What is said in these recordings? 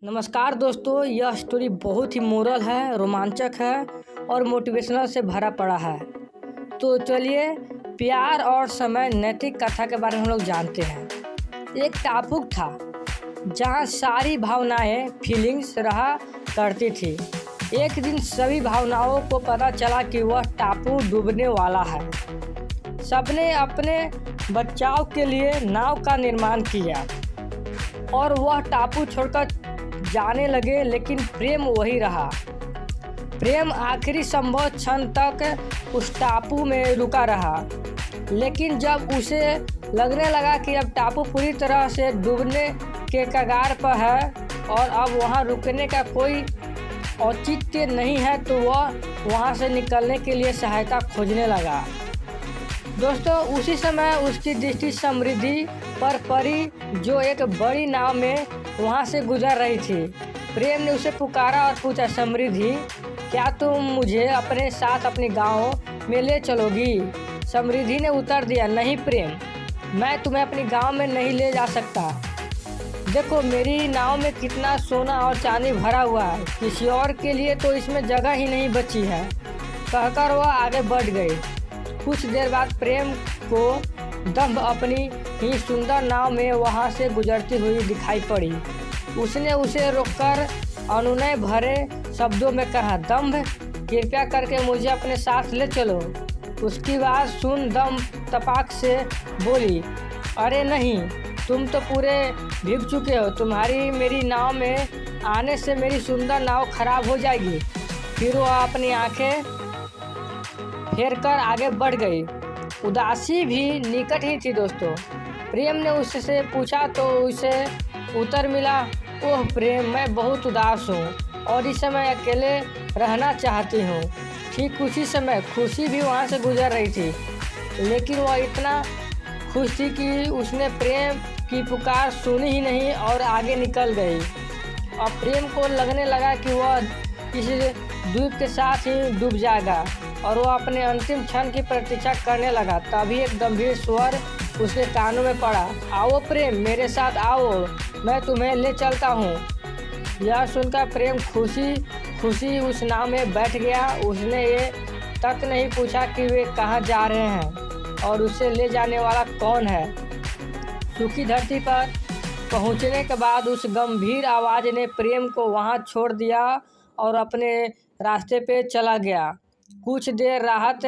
नमस्कार दोस्तों, यह स्टोरी बहुत ही मोरल है, रोमांचक है और मोटिवेशनल से भरा पड़ा है। तो चलिए प्यार और समय नैतिक कथा के बारे में हम लोग जानते हैं। एक टापू था जहाँ सारी भावनाएं फीलिंग्स रहा करती थी। एक दिन सभी भावनाओं को पता चला कि वह टापू डूबने वाला है। सबने अपने बचाव के लिए नाव का निर्माण किया और वह टापू छोड़कर जाने लगे, लेकिन प्रेम वही रहा। प्रेम आखिरी संभव क्षण तक उस टापू में रुका रहा, लेकिन जब उसे लगने लगा कि अब टापू पूरी तरह से डूबने के कगार पर है और अब वहां रुकने का कोई औचित्य नहीं है, तो वह वहां से निकलने के लिए सहायता खोजने लगा। दोस्तों, उसी समय उसकी दृष्टि समृद्धि पर पड़ी, जो एक बड़ी नाव में वहां से गुजर रही थी। प्रेम ने उसे पुकारा और पूछा, समृद्धि, क्या तुम मुझे अपने साथ अपने गांव में ले चलोगी? समृद्धि ने उत्तर दिया, नहीं प्रेम, मैं तुम्हें अपने गांव में नहीं ले जा सकता। देखो, मेरी नाव में कितना सोना और चांदी भरा हुआ है, किसी और के लिए तो इसमें जगह ही नहीं बची है। कहकर वह आगे बढ़ गई। कुछ देर बाद प्रेम को दम्भ अपनी ही सुंदर नाव में वहां से गुजरती हुई दिखाई पड़ी। उसने उसे रोककर अनुनय भरे शब्दों में कहा, दम्भ, कृपया करके मुझे अपने साथ ले चलो। उसकी बात सुन दम्भ तपाक से बोली, अरे नहीं, तुम तो पूरे भीग चुके हो। तुम्हारी मेरी नाव में आने से मेरी सुंदर नाव खराब हो जाएगी। फिर वह अपनी आंखें फेर कर आगे बढ़ गई। उदासी भी निकट ही थी। दोस्तों, प्रेम ने उससे पूछा तो उसे उत्तर मिला, ओह प्रेम, मैं बहुत उदास हूँ और इस समय अकेले रहना चाहती हूँ। ठीक उसी समय खुशी भी वहाँ से गुजर रही थी, लेकिन वह इतना खुश थी कि उसने प्रेम की पुकार सुनी ही नहीं और आगे निकल गई। और प्रेम को लगने लगा कि वह इस द्वीप के साथ ही डूब जाएगा और वह अपने अंतिम क्षण की प्रतीक्षा करने लगा। तभी एक गंभीर स्वर उसके कानों में पड़ा, आओ प्रेम, मेरे साथ आओ, मैं तुम्हें ले चलता हूँ। यह सुनकर प्रेम खुशी खुशी उस नाव में बैठ गया। उसने ये तक नहीं पूछा कि वे कहाँ जा रहे हैं और उसे ले जाने वाला कौन है। सूखी धरती पर पहुँचने के बाद उस गंभीर आवाज़ ने प्रेम को वहाँ छोड़ दिया और अपने रास्ते पे चला गया। कुछ देर राहत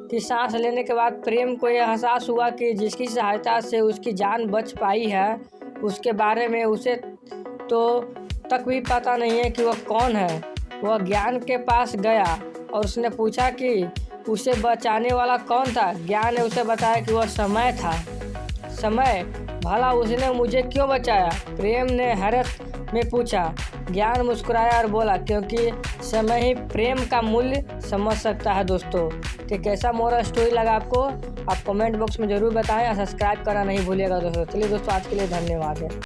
की सांस लेने के बाद प्रेम को यह एहसास हुआ कि जिसकी सहायता से उसकी जान बच पाई है, उसके बारे में उसे तो तक भी पता नहीं है कि वह कौन है। वह ज्ञान के पास गया और उसने पूछा कि उसे बचाने वाला कौन था। ज्ञान ने उसे बताया कि वह समय था। समय, भला उसने मुझे क्यों बचाया? प्रेम ने हैरत में पूछा। ज्ञान मुस्कुराया और बोला, क्योंकि समय ही प्रेम का मूल्य समझ सकता है। दोस्तों, तो कैसा मोरल स्टोरी लगा आपको? आप कमेंट बॉक्स में ज़रूर बताएं और सब्सक्राइब करना नहीं भूलिएगा दोस्तों। चलिए दोस्तों, आज के लिए धन्यवाद है।